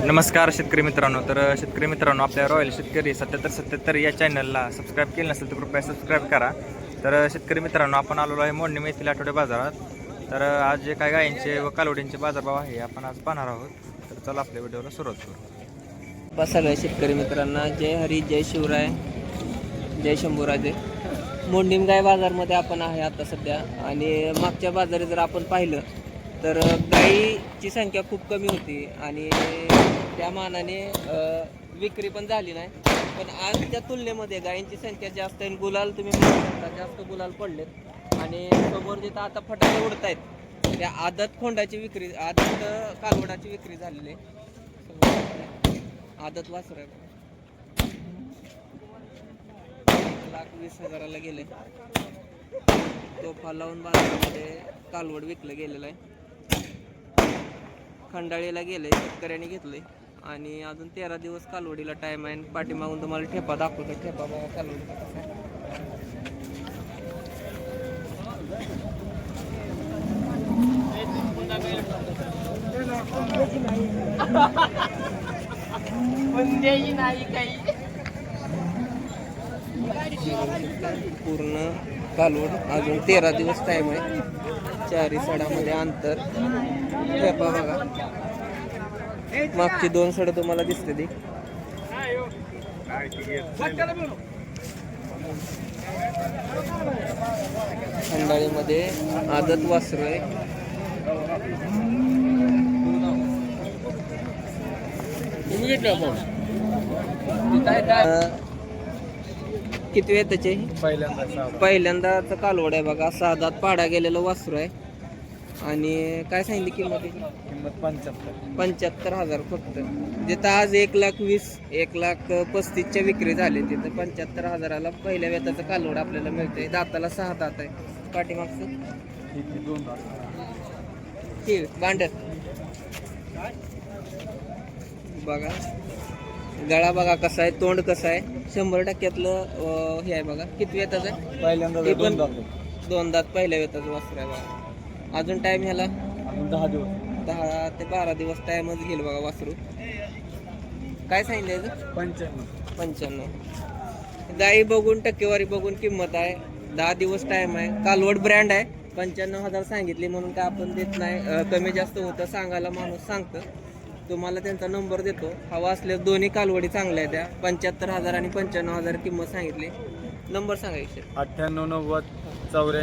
नमस्कार शेतकरी मित्रांनो. शेतकरी मित्रांनो, आपल्या रॉयल शेतकरी 7777 या चॅनलला सबस्क्राईब केलं नसेल तर कृपया सबस्क्राईब करा. शेतकरी मित्रांनो, आपण आलेलो आहे मोडणी येथील आठवडे बाजारात. आज जे काय गायींचे व कालवडींचे बाजारभाव आहे आपण आज पाहणार आहोत. तर चला आपल्या व्हिडिओला सुरुवात करू. सगळ्या शेतकरी मित्रांना जय हरी, जय शिवराय, जय शंभूराजे. मोडणीम गाय बाजारमध्ये आपण आहे आता सध्या. आणि मागच्या बाजारी जर आपण पाहिलं तर गायीची संख्या खूप कमी होती आणि त्या मानाने विक्री पण झाली नाही. पण आजच्या तुलनेमध्ये गायींची संख्या जास्त आहे. गुलाल तुम्ही बघू शकता, जास्त गुलाल पडलेत. आणि समोर जिथं आता फटाके उडत आहेत त्या आदत खोंडाची विक्री, आदत कालवडाची विक्री झालेली आहे. आदत वासर आहे, 1,20,000ला गेले. तोफा लावून बाजारामध्ये कालवड विकलं गेलेलं आहे. खंडाळीला गेले, शेतकऱ्यांनी घेतले. आणि अजून 13 दिवस कालवडीला टाइम आहे. पाठीमागून तुम्हाला ठेपा दाखवतो. ठेपा बघा कालवडीचा कसा आहे. पूर्ण कालवड, अजून 13 दिवस टाइम आहे. 4 सडामध्ये अंतर. ठेपा बघा, मागची 2 सड तुम्हाला दिसते ती. खंडाळीमध्ये आदत वासरू आहे. किती वेळ त्याचे? पहिल्यांदाच कालवड आहे बघा. 6 दात पाडा गेलेलं वासरू आहे. आणि काय सांगितली किंमत? किंमत 75,000 फक्त. जिथं आज 1,20,000 1,35,000च्या विक्री झाली, तिथं 75,000ला पहिल्या वेताचं कालवड आपल्याला मिळतंय. दाताला 6 दात आहे. पाठीमागचं भांडत बघा. गळा बघा कसा आहे, तोंड कसं आहे. 100% हे आहे बघा. किती वेताचं आहे? पहिल्यांदा हे पण 2 दात पहिल्या वेताचं वासर आहे बघा. अजून टाइम ह्याला 10 दिवस 10 ते 12 दिवस टाइमच घेईल बघा वासरू. काय सांगितलं याचं? 95. गाई बघून, टक्केवारी बघून किंमत आहे. 10 दिवस टाइम आहे. कालवड ब्रँड आहे. 95,000 सांगितले म्हणून काय आपण देत नाही. कमी जास्त होतं सांगायला माणूस सांगतं. तुम्हाला त्यांचा नंबर देतो. हवा असल्यास दोन्ही कालवडी चांगल्या आहेत. त्या 75,000 आणि 95,000 किंमत सांगितली. नंबर सांगायचे 98 90 84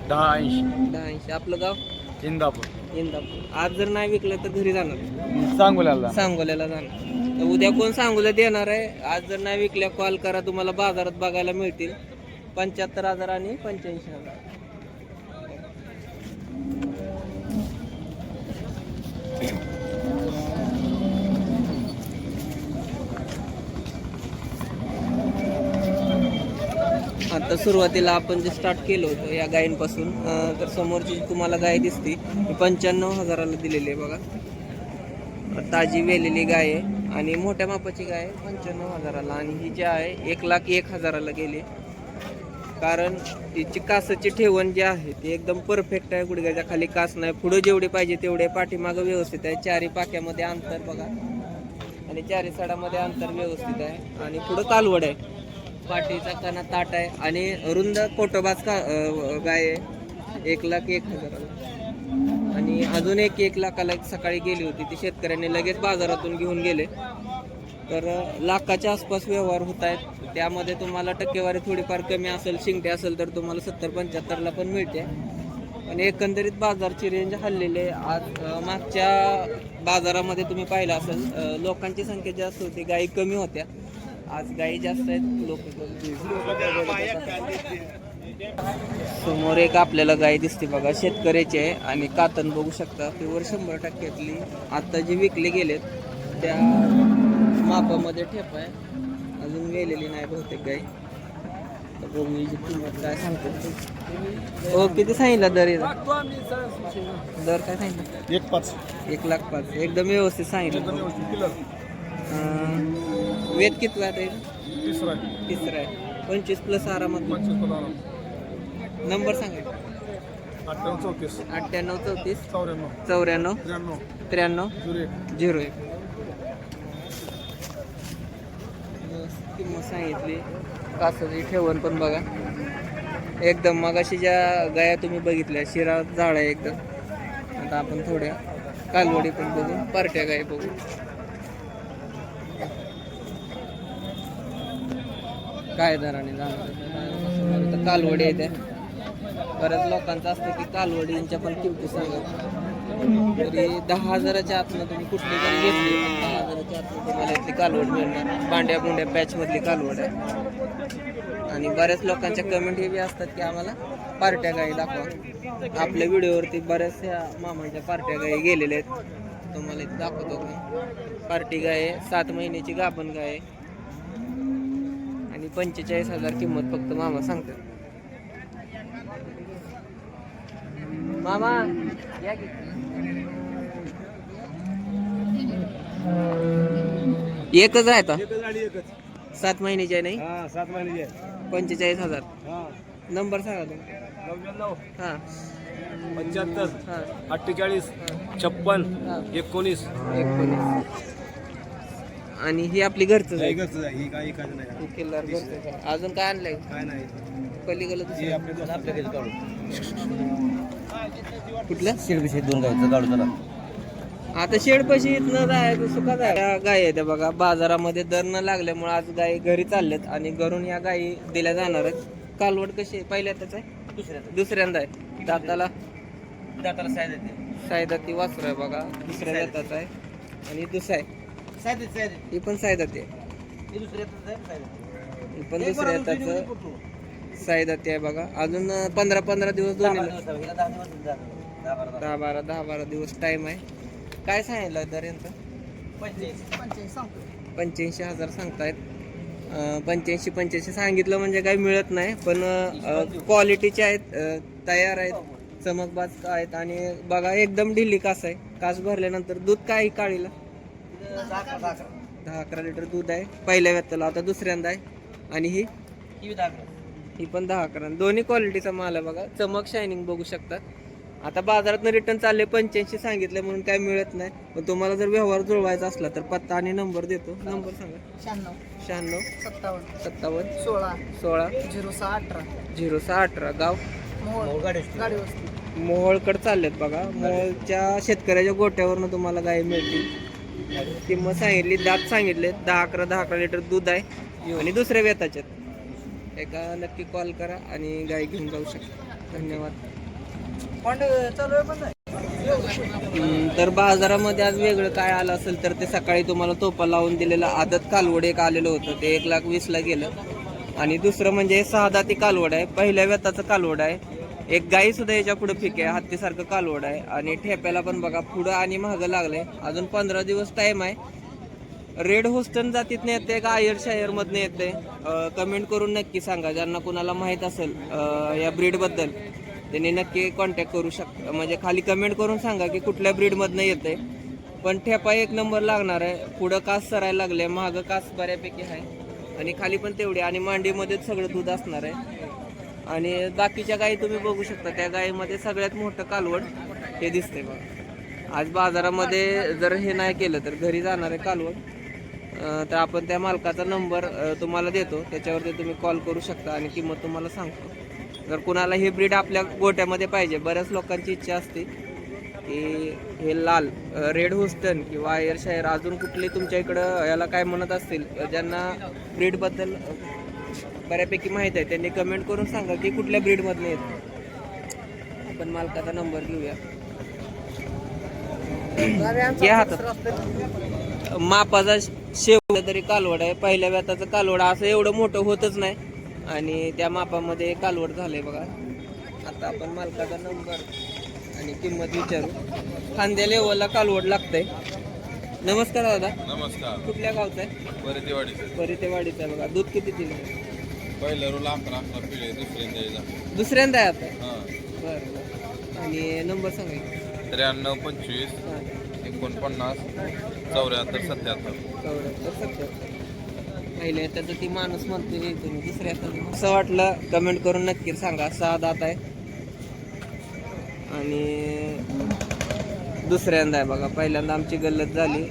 10 80. आपलं गाव इंदापूर. आज जर नाही विकलं तर घरी जाणार, सांगोल्याला जाणार. तर उद्या कोण सांगोला देणार आहे? आज जर नाही विकल्या कॉल करा, तुम्हाला बाजारात बघायला मिळतील. 75,000 आणि 85,000. आता सुरुवातीला आपण जे स्टार्ट केलं होतं या गायींपासून, तर समोरची तुम्हाला गाय दिसते 95,000ला दिलेली आहे बघा. ताजी वेलेली गाय आहे आणि मोठ्या मापाची गाय आहे 95,000ला. आणि ही जी आहे 1,01,000ला गेली. कारण तिची कासाची ठेवण जी आहे ती एकदम परफेक्ट आहे. गुडघ्याच्या खाली कास नाही. पुढं जेवढी पाहिजे तेवढे, पाठीमागं व्यवस्थित आहे. 4 पाक्यामध्ये अंतर बघा आणि 4 सडामध्ये अंतर व्यवस्थित आहे. आणि पुढं कालवड आहे. पाठीचा कणा ताट आहे आणि रुंद कोटोबाज गाय आहे 1,01,000ला. आणि अजून 1,00,000ला सकाळी गेली होती. ती शेतकऱ्यांनी लगेच बाजारातून घेऊन गेले. तर लाखाच्या आसपास व्यवहार होत आहेत. त्यामध्ये तुम्हाला टक्केवारी थोडीफार कमी असेल, शिंगटे असेल तर तुम्हाला 70-75ला पण मिळते. आणि एकंदरीत बाजारची रेंज हल्लेली आहे. आज मागच्या बाजारामध्ये तुम्ही पाहिलं असेल, लोकांची संख्या जास्त होती, गायी कमी होत्या. आज गायी जास्त आहेत, लोक. समोर एक आपल्याला गाय दिसते बघा, शेतकऱ्याची आहे. आणि कातन बघू शकता प्युअर 100%तली. आता जे विकले गेलेत त्या मापामध्ये ठेप आहे. अजून वेलेली नाही बहुतेक गाय. तर बघू हिची किंमत काय सांगतो. हो, किती सांगितलं दर? दर काय सांगितलं? 1,05,000. एकदम व्यवस्थित सांगितलं. वेद कितला आहे? तिसरा आहे. 25+ आरामात. नंबर सांगा. 98 34 98 34 94 94 93 93 01. 01. किंमत सांगितली. कासाची ठेवण पण बघा एकदम मगाशी ज्या गाया तुम्ही बघितल्या शिरा झाड आहे एकदम. आता आपण थोड्या कालवडी पण बघू, पार्ट्या गाय बघू. काय दराने जाणार कालवडी आहे त्या. बऱ्याच लोकांचं असतं की कालवडींच्या पण किमती सांगत. तरी 10,000च्या आतनं तुम्ही कुठली जरी घेतली 10,000च्या आतनं तुम्हाला इथली कालवड मिळणार. बांड्या बुंड्या पॅचमधली कालवड आहे. आणि बऱ्याच लोकांच्या कमेंट हे बी असतात की आम्हाला पार्ट्या गाई दाखवा. आपल्या व्हिडिओवरती बऱ्याचशा मामांच्या पार्ट्या गाई गेलेल्या आहेत, तुम्हाला इथे दाखवतो मी. पार्टी गाय आहे, 7 महिन्याची गाभण गाय आहे आणि 45,000 किंमत फक्त मामा सांगतात. मामा या की. एकच आहे आता 7 महिन्याची आहे नाही. 7 महिने 45,000. नंबर सांगा तुम्ही. 99 हां 75 हां 48 56 19. 19. आणि ही आपली घरचं आहे. ही काही नाही ही किल्लार घरचं आहे. अजून काय आणलंय काय नाही पलीकडलं दुसरं? आपल्या काढू कुठलं शेडबिशे 2 गायचं काढू चला. आता शेडपाशी इथनं जायचं सुखात आहे. त्या गाय आहेत त्या बघा बाजारामध्ये दर न लागल्यामुळे आज गायी घरी चालल्यात आणि घरून या गायी दिल्या जाणार आहेत. कालवड कशी आहे? पहिल्यांदाच आहे दुसऱ्यांदा आहे. दाताला सायदाती वासरू आहे बघा. दुसऱ्या दाताचा आहे आणि दुसरा आहे ही पण सायदाती आहे. ही पण दुसऱ्या दाताचं सायदाती आहे बघा. अजून 15 दिवस दोन्ही 10-12 दिवस टाइम आहे. काय सांगितलं दर यांचं? 85,000 सांगतायत. 85 सांगितलं म्हणजे काही मिळत नाही, पण क्वालिटीचे आहेत, तयार आहेत, चमकबाज आहेत. आणि बघा एकदम ढिली कास आहे. कास भरल्यानंतर दूध काय काळीला 10-11 लिटर दूध आहे पहिल्या व्यक्तीला. आता दुसऱ्यांदा आहे. आणि ही पण 10-11. दोन्ही क्वालिटीचा माल आहे बघा. चमक शायनिंग बघू शकता. आता बाजारात रिटर्न चालले 85 सांगितले म्हणून काय मिळत नाही. पण तुम्हाला जर व्यवहार जुळवायचा असला तर पत्ता आणि नंबर देतो. नंबर सांगा. 96 57 16 0618 गाव मोहोळकडे चाललेत बघा. मोहोळच्या शेतकऱ्याच्या गोट्यावरनं तुम्हाला गाय मिळतील. किंमत सांगितली, दात सांगितले 10-11 लिटर दूध आहे आणि दुसऱ्या वेताच्यात. एका नक्की कॉल करा आणि गाय घेऊन जाऊ शकता. धन्यवाद. तर बाजारामध्ये आज वेगळं काय आलं असेल तर ते सकाळी तुम्हाला तोपा लावून दिलेलं आदत कालवड एक आलेलं होतं, ते 1,20,000 गेलं. आणि दुसरं म्हणजे 6 दाती कालवड आहे, पहिल्या व्यताचं कालवड आहे. एक गाई सुद्धा याच्या पुढे फिके आहे, हत्तीसारखं कालवड आहे. आणि ठेप्याला पण बघा पुढं आणि मागं लागलंय. अजून 15 दिवस टाइम आहे. रेड होस्टन जातीतनं येते का आयर शायर मधनं येते? कमेंट करून नक्की सांगा. ज्यांना कुणाला माहीत असेल या ब्रीडबद्दल त्यांनी नक्की कॉन्टॅक्ट करू शकता. म्हणजे खाली कमेंट करून सांगा की कुठल्या ब्रीडमधनं येते. पण ठेपा 1 नंबर लागणार आहे. पुढं कास सरायला लागले, मागं कास बऱ्यापैकी आहे आणि खाली पण तेवढे. आणि मांडीमध्ये सगळं दूध असणार आहे. आणि बाकीच्या गायी तुम्ही बघू शकता. त्या गायीमध्ये सगळ्यात मोठं कालवड हे दिसतंय बघा. आज बाजारामध्ये जर हे नाही केलं तर घरी जाणार आहे कालवड. तर आपण त्या मालकाचा नंबर तुम्हाला देतो, त्याच्यावरती तुम्ही कॉल करू शकता आणि किंमत तुम्हाला सांगतो. जर कुणाला हे ब्रीड आपल्या गोट्यामध्ये पाहिजे, बऱ्याच लोकांची इच्छा असते की हे लाल रेड होस्टन किंवा आयर शायर अजून कुठले तुमच्या इकडं याला काय म्हणत असतील, ज्यांना ब्रीडबद्दल बऱ्यापैकी माहीत आहे त्यांनी कमेंट करून सांगा की कुठल्या ब्रीडमधनं येतं. आपण मालकाचा नंबर घेऊया. घ्या हातात. मापाचा शेव तरी कालवड आहे, पहिल्या व्याताचं कालवड असं एवढं मोठं होतच नाही आणि त्या मापामध्ये कालवड झालंय बघा. आता आपण मालकाचा नंबर आणि किंमत विचारू. खांद्या लेवलला कालवड लागतंय. नमस्कार दादा. नमस्कार. कुठल्या गावचं आहे? परितेवाडीचं आहे बघा. दूध किती दिलं? पहिलं रोल आपला पिळे दुसऱ्यांदा आहे आता. बरं. आणि नंबर सांगा. 93 25 49 74 77. पहिले त्याचं ती माणूस म्हणते तुम्ही दुसऱ्या असं वाटलं कमेंट करून नक्की सांगा. 6 दात आहे आणि दुसऱ्यांदा आहे बघा. पहिल्यांदा आमची गल्लत झाली,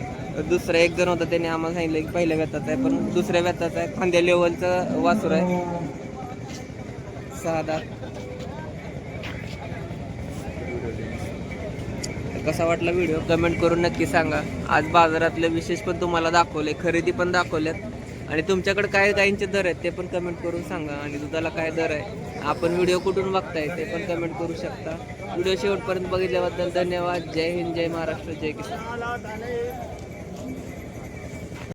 दुसरा एक जण होता त्याने आम्हाला सांगितलं की पहिल्या व्यताचा आहे, पण दुसऱ्या व्यताचा आहे, खांद्या लेवलचं वासुर आहे. 6 दात. कसा वाटला व्हिडिओ कमेंट करून नक्की सांगा. आज बाजारातलं विशेष पण तुम्हाला दाखवले, खरेदी पण दाखवल्यात आणि तुमच्याकडे काय गायींचे दर आहेत ते पण कमेंट करून सांगा आणि दुधाला काय दर आहे, आपण व्हिडिओ कुठून बघताय ते पण कमेंट करू शकता. व्हिडिओ शेवटपर्यंत बघितल्याबद्दल धन्यवाद. जय हिंद, जय महाराष्ट्र, जय किसान.